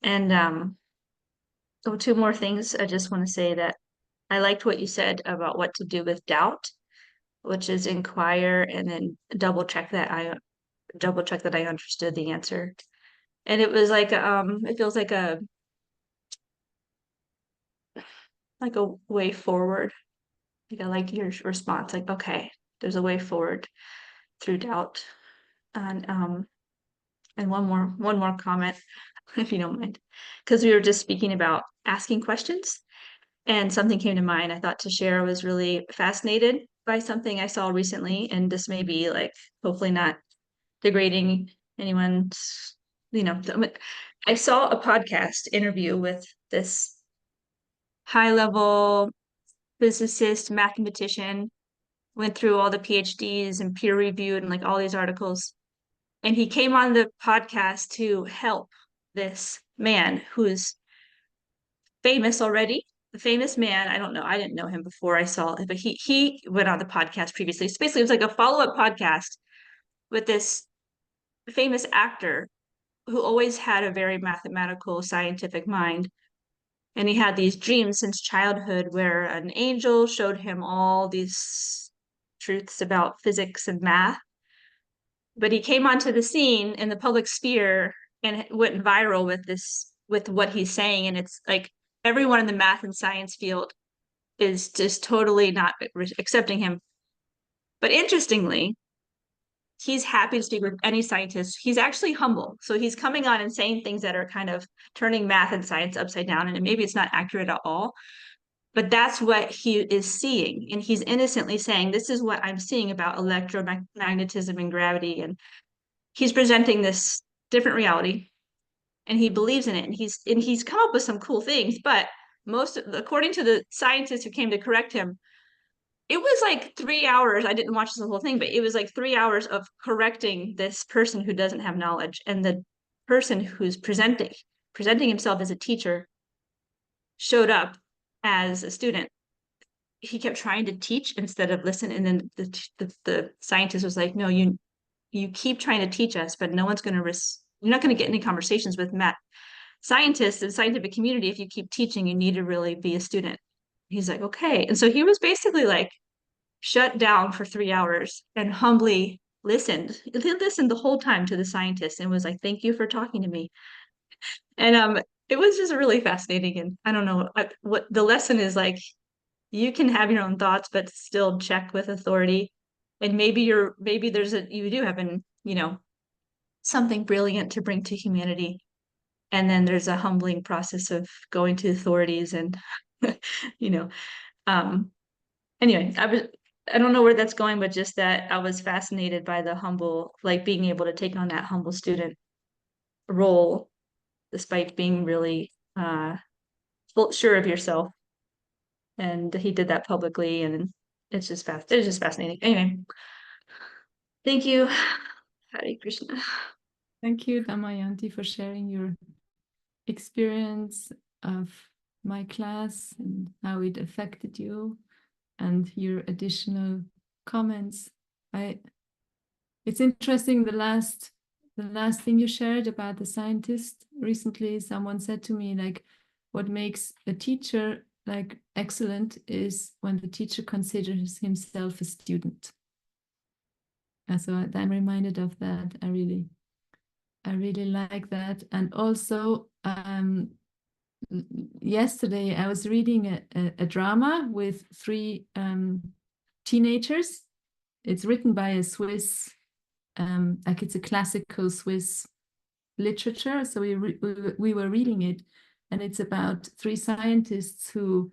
And so two more things. I just want to say that I liked what you said about what to do with doubt, which is inquire and then double check that I understood the answer. And it was like it feels like a way forward. Like I like your response, like, okay, there's a way forward through doubt. And one more comment, if you don't mind. Because we were just speaking about asking questions and something came to mind. I thought to share. I was really fascinated by something I saw recently, and this may be like hopefully not degrading anyone's, I saw a podcast interview with this high level physicist, mathematician, went through all the PhDs and peer reviewed and like all these articles. And he came on the podcast to help this man who's famous already. The famous man, I don't know, I didn't know him before I saw it, but he went on the podcast previously. So basically it was like a follow-up podcast with this famous actor who always had a very mathematical, scientific mind. And he had these dreams since childhood where an angel showed him all these truths about physics and math. But he came onto the scene in the public sphere and went viral with what he's saying. And it's like everyone in the math and science field is just totally not accepting him. But interestingly, he's happy to speak with any scientist. He's actually humble. So he's coming on and saying things that are kind of turning math and science upside down. And maybe it's not accurate at all, but that's what he is seeing. And he's innocently saying, this is what I'm seeing about electromagnetism and gravity. And he's presenting this different reality and he believes in it. And he's come up with some cool things, but according to the scientists who came to correct him, it was like 3 hours. I didn't watch the whole thing, but it was like 3 hours of correcting this person who doesn't have knowledge. And the person who's presenting himself as a teacher showed up as a student. He kept trying to teach instead of listen. And then the scientist was like, no, you keep trying to teach us, but no one's going to you're not going to get any conversations with scientists and scientific community. If you keep teaching, you need to really be a student. He's like, okay. And so he was basically like shut down for 3 hours and humbly listened. He listened the whole time to the scientist and was like, thank you for talking to me. And it was just really fascinating. And I don't know what the lesson is. Like, you can have your own thoughts, but still check with authority. And maybe you do have something brilliant to bring to humanity. And then there's a humbling process of going to authorities and, you know, anyway, I don't know where that's going, but just that I was fascinated by the humble, like being able to take on that humble student role, despite being really sure of yourself. And he did that publicly, and it's just fascinating. Anyway, thank you. Hare Krishna. Thank you, Damayanti, for sharing your experience of my class and how it affected you and your additional comments. It's interesting, the last thing you shared about the scientist. Recently, someone said to me, like, what makes a teacher like excellent is when the teacher considers himself a student. And so I'm reminded of that. I really like that. And also, yesterday I was reading a drama with 3 teenagers. It's written by a Swiss, like it's a classical Swiss literature. So we were reading it, and it's about 3 scientists who,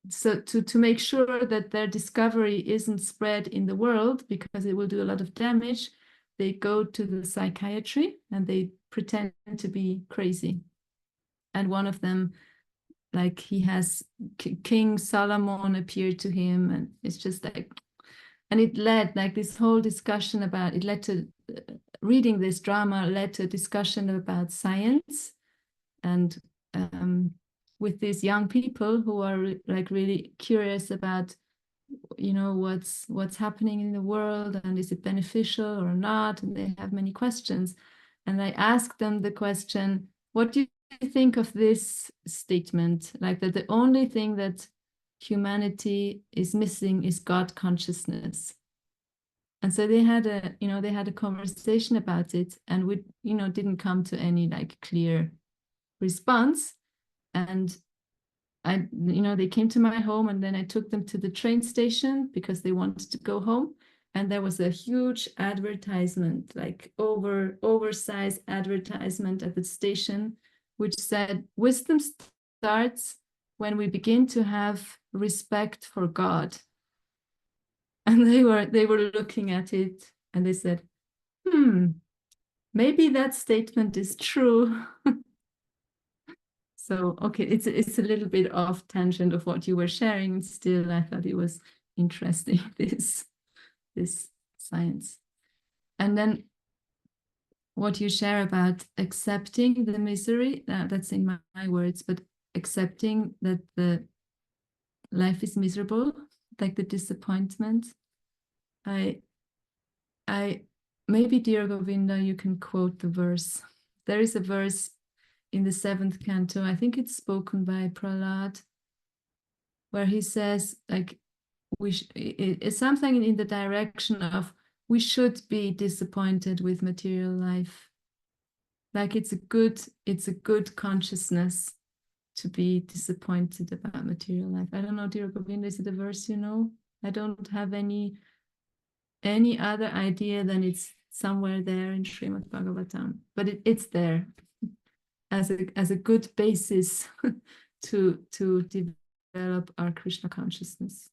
so to make sure that their discovery isn't spread in the world because it will do a lot of damage, they go to the psychiatry and they pretend to be crazy. And one of them, like, he has King Solomon appear to him, and it's just like, and it led, like, this whole discussion about, it led to, reading this drama led to a discussion about science, and with these young people who are like really curious about, what's happening in the world, and is it beneficial or not, and they have many questions. And I asked them the question, what do you think of this statement, like that the only thing that humanity is missing is God consciousness? And so they had a conversation about it, and we didn't come to any like clear response. And they came to my home, and then I took them to the train station because they wanted to go home. And there was a huge advertisement, like oversized advertisement at the station, which said, wisdom starts when we begin to have respect for God. And they were looking at it and they said, maybe that statement is true. So, okay, it's a little bit off tangent of what you were sharing, and still I thought it was interesting, this science. And then what you share about accepting the misery, that's in my words, but accepting that the life is miserable, like the disappointment. I maybe, dear Govinda, you can quote the verse. There is a verse in the 7th canto, I think it's spoken by Prahlad, where he says, like, it's something in the direction of, we should be disappointed with material life. Like, it's a good consciousness to be disappointed about material life. I don't know, dear Govinda, is it a verse you know? I don't have any any other idea, then it's somewhere there in Srimad Bhagavatam. But it's there as a good basis to develop our Krishna consciousness.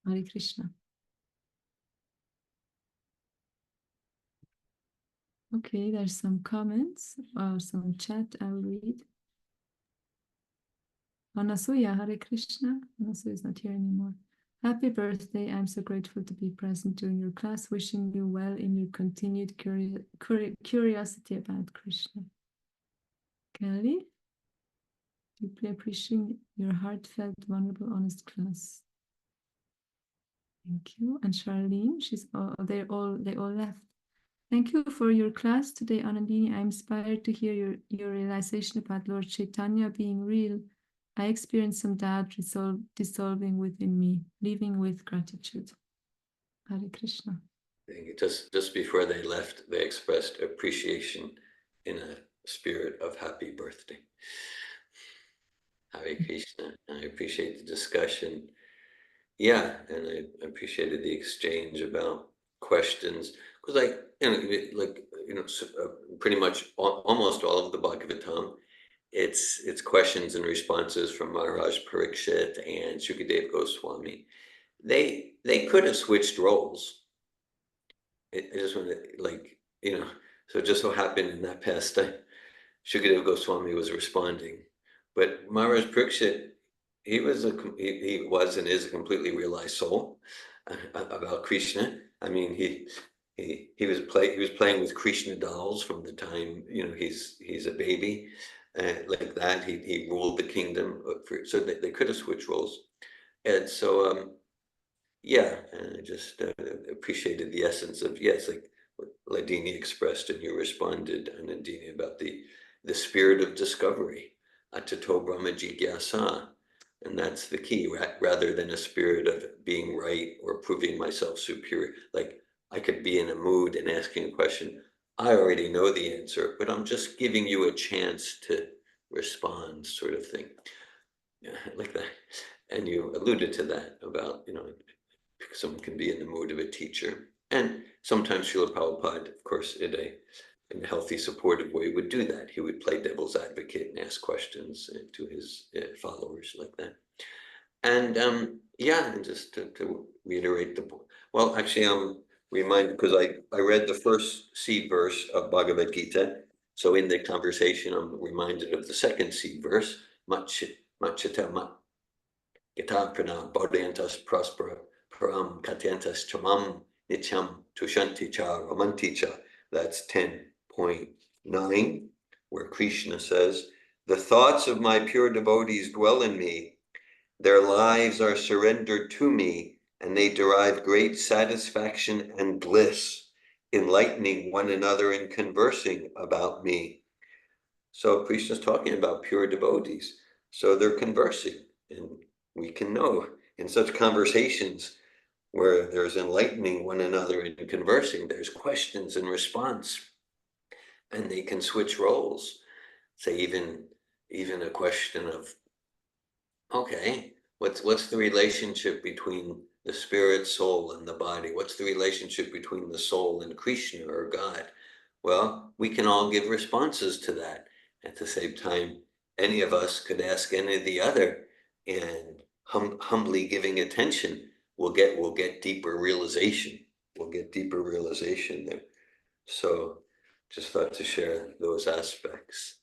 Hare Krishna. Okay, there's some comments or some chat I will read. Anasuya, Hare Krishna. Anasuya is not here anymore. Happy birthday. I'm so grateful to be present during your class. Wishing you well in your continued curiosity about Krishna. Kelly, deeply appreciating your heartfelt, vulnerable, honest class. Thank you. And Charlene, they all left. Thank you for your class today, Anandini. I'm inspired to hear your realization about Lord Chaitanya being real. I experienced some doubt dissolving within me, leaving with gratitude. Hare Krishna. I think just before they left, they expressed appreciation in a spirit of happy birthday. Hare Krishna. I appreciate the discussion. Yeah, and I appreciated the exchange about questions, because pretty much almost all of the Bhagavatam, it's questions and responses from Maharaj Parikshit and Shukadev Goswami. They could have switched roles. I just want to, so it just so happened in that past time, Shukadev Goswami was responding, but Maharaj Parikshit, he was and is a completely realized soul about Krishna. I mean, he was playing with Krishna dolls from the time he's a baby, like that. He ruled the kingdom, so they could have switched roles, and so yeah, and I just appreciated the essence of, yes, like what Ladini expressed and you responded, Anandini, about the spirit of discovery, Atato Brahma Jigyasa. And that's the key, rather than a spirit of being right or proving myself superior. Like I could be in a mood and asking a question, I already know the answer, but I'm just giving you a chance to respond, sort of thing. Yeah, like that. And you alluded to that about, someone can be in the mood of a teacher. And sometimes Srila Prabhupada, of course, in a healthy, supportive way, would do that. He would play devil's advocate and ask questions to his followers like that. And yeah, and just to reiterate well, actually, I'm reminded, because I read the first seed verse of Bhagavad Gita. So in the conversation, I'm reminded of the second seed verse, Machita Gita Pranam Bodhayantas Prospera Param Katyantas Chamam Nityam Tushanti Cha Ramanti Cha. That's 10.9, where Krishna says, the thoughts of my pure devotees dwell in me. Their lives are surrendered to me, and they derive great satisfaction and bliss, enlightening one another and conversing about me. So Krishna's talking about pure devotees. So they're conversing, and we can know in such conversations where there's enlightening one another and conversing, there's questions and response, and they can switch roles. Say even a question of, okay, what's the relationship between the spirit, soul, and the body? What's the relationship between the soul and Krishna or God? Well, we can all give responses to that. At the same time, any of us could ask any of the other, and humbly giving attention, we'll get deeper realization. We'll get deeper realization there. So just thought to share those aspects.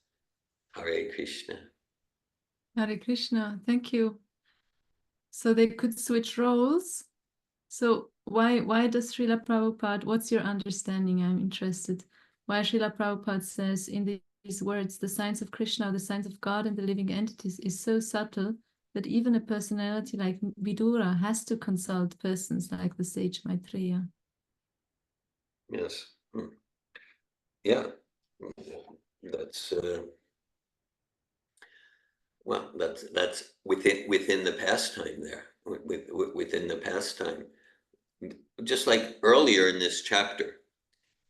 Hare Krishna. Hare Krishna. Thank you. So they could switch roles. So why does Srila Prabhupada, what's your understanding? I'm interested. Why Srila Prabhupada says in these words, the signs of Krishna, the signs of God and the living entities is so subtle that even a personality like Vidura has to consult persons like the sage Maitreya. Yes. Yeah. That's well, that's within the pastime there, within the pastime. Just like earlier in this chapter,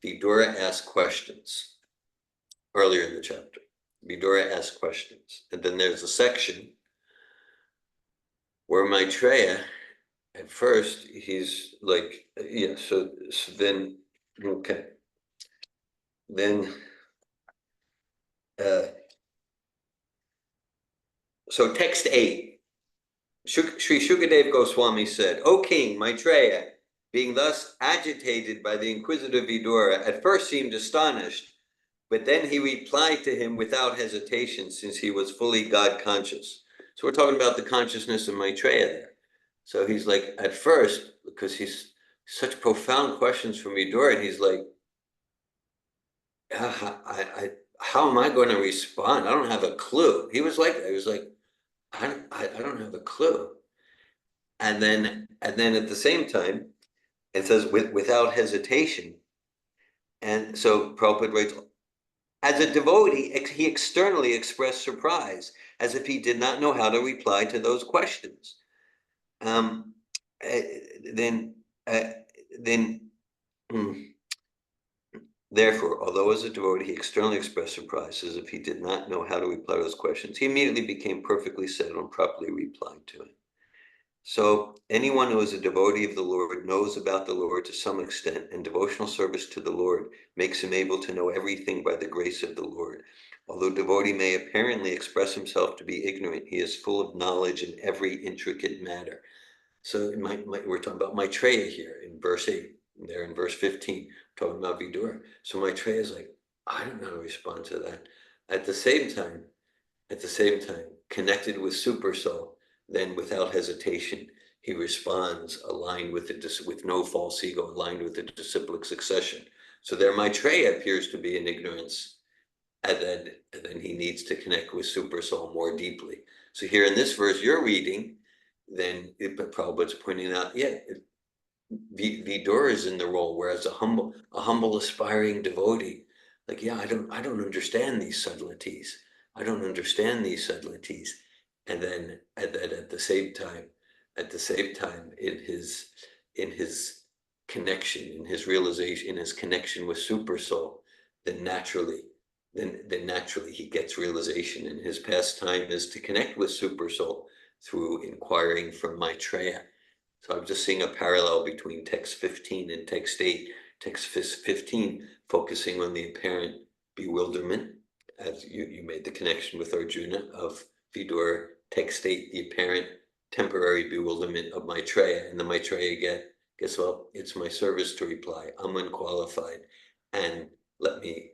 Vidura asked questions. Earlier in the chapter, Vidura asked questions, and then there's a section where Maitreya, at first, he's like, yeah, so then, okay. Then, so text 8, Sri Shukadev Goswami said, "O king, Maitreya, being thus agitated by the inquisitive Vidura, at first seemed astonished, but then he replied to him without hesitation, since he was fully God conscious." So we're talking about the consciousness of Maitreya there. So he's like, at first, because he's such profound questions from Vidura, and he's like, how am I going to respond? I don't have a clue. He was like that. He was like, I don't have a clue. And then at the same time, it says without hesitation. And so Prabhupada writes, as a devotee, he externally expressed surprise, as if he did not know how to reply to those questions. Therefore, although as a devotee he externally expressed surprise, as if he did not know how to reply to those questions, he immediately became perfectly settled and properly replied to it. So anyone who is a devotee of the Lord knows about the Lord to some extent, and devotional service to the Lord makes him able to know everything by the grace of the Lord. Although devotee may apparently express himself to be ignorant, he is full of knowledge in every intricate matter. So we're talking about Maitreya here in verse 8, there in verse 15, talking about Vidura. So Maitreya is like, I don't know how to respond to that. At the same time, connected with Super Soul, then without hesitation, he responds aligned with with no false ego, aligned with the disciplic succession. So there Maitreya appears to be in ignorance, and then he needs to connect with Super Soul more deeply. So here in this verse you're reading, then Prabhupada's pointing out, yeah, Vidura is in the role, whereas a humble aspiring devotee, like, yeah, I don't understand these subtleties. I don't understand these subtleties. And then at the same time, in his connection, in his realization, in his connection with Super Soul, then naturally he gets realization. And his pastime is to connect with Super Soul through inquiring from Maitreya. So I'm just seeing a parallel between text 15 and text 8. Text 15 focusing on the apparent bewilderment, as you made the connection with Arjuna of Vidura. Text 8, the apparent temporary bewilderment of Maitreya, and the Maitreya guess well, it's my service to reply. I'm unqualified, and let me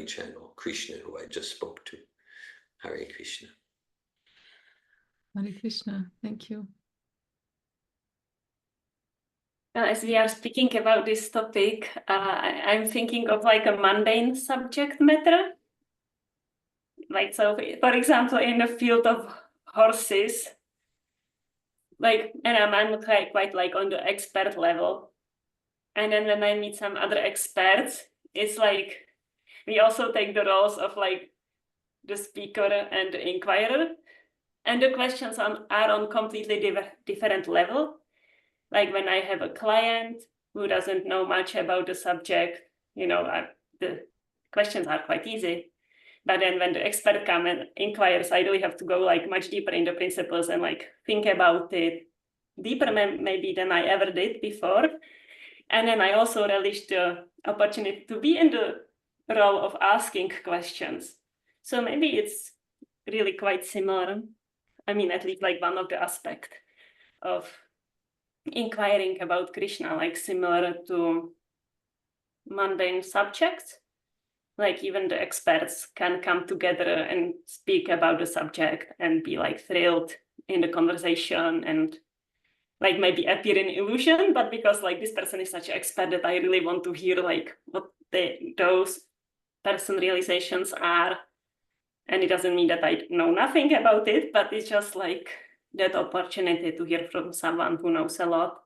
channel Krishna, who I just spoke to. Hare Krishna. Hare Krishna. Thank you. As we are speaking about this topic, I'm thinking of like a mundane subject matter. Like, so for example, in the field of horses, like, and I'm quite like on the expert level. And then when I meet some other experts, it's like, we also take the roles of like the speaker and the inquirer. And the questions are on completely different level. Like when I have a client who doesn't know much about the subject, the questions are quite easy. But then when the expert comes and inquires, I really have to go like much deeper in the principles and like think about it deeper maybe than I ever did before. And then I also relish the opportunity to be in the role of asking questions. So maybe it's really quite similar. I mean, at least like one of the aspects of inquiring about Krishna, like similar to mundane subjects. Like even the experts can come together and speak about the subject and be like thrilled in the conversation and like maybe appear in illusion, but because like this person is such an expert that I really want to hear like what those person realizations are. And it doesn't mean that I know nothing about it, but it's just like that opportunity to hear from someone who knows a lot.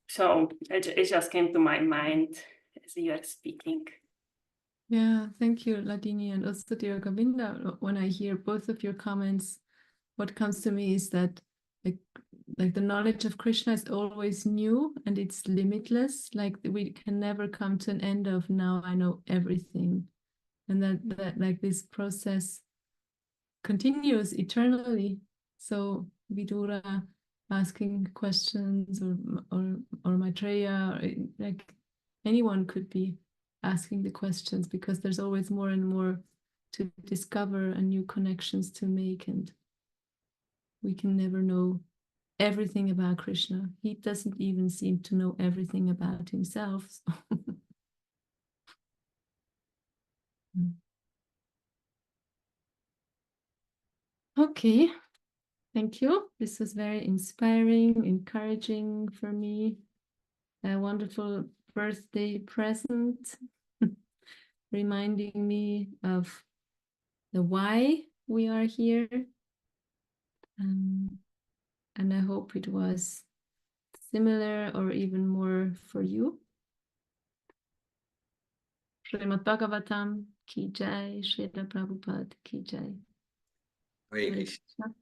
So it just came to my mind as you are speaking. Yeah, thank you, Ladini, and also dear Govinda. When I hear both of your comments, what comes to me is that like the knowledge of Krishna is always new and it's limitless. Like we can never come to an end of now I know everything. And that like this process continues eternally. So Vidura asking questions, or Maitreya, or like anyone could be asking the questions, because there's always more and more to discover and new connections to make, and we can never know everything about Krishna. He doesn't even seem to know everything about himself. So. Okay, thank you. This was very inspiring, encouraging for me. A wonderful birthday present, reminding me of the why we are here. And I hope it was similar or even more for you. Srimad Bhagavatam ki jai, Srila Prabhupada ki jai. Hare Krishna.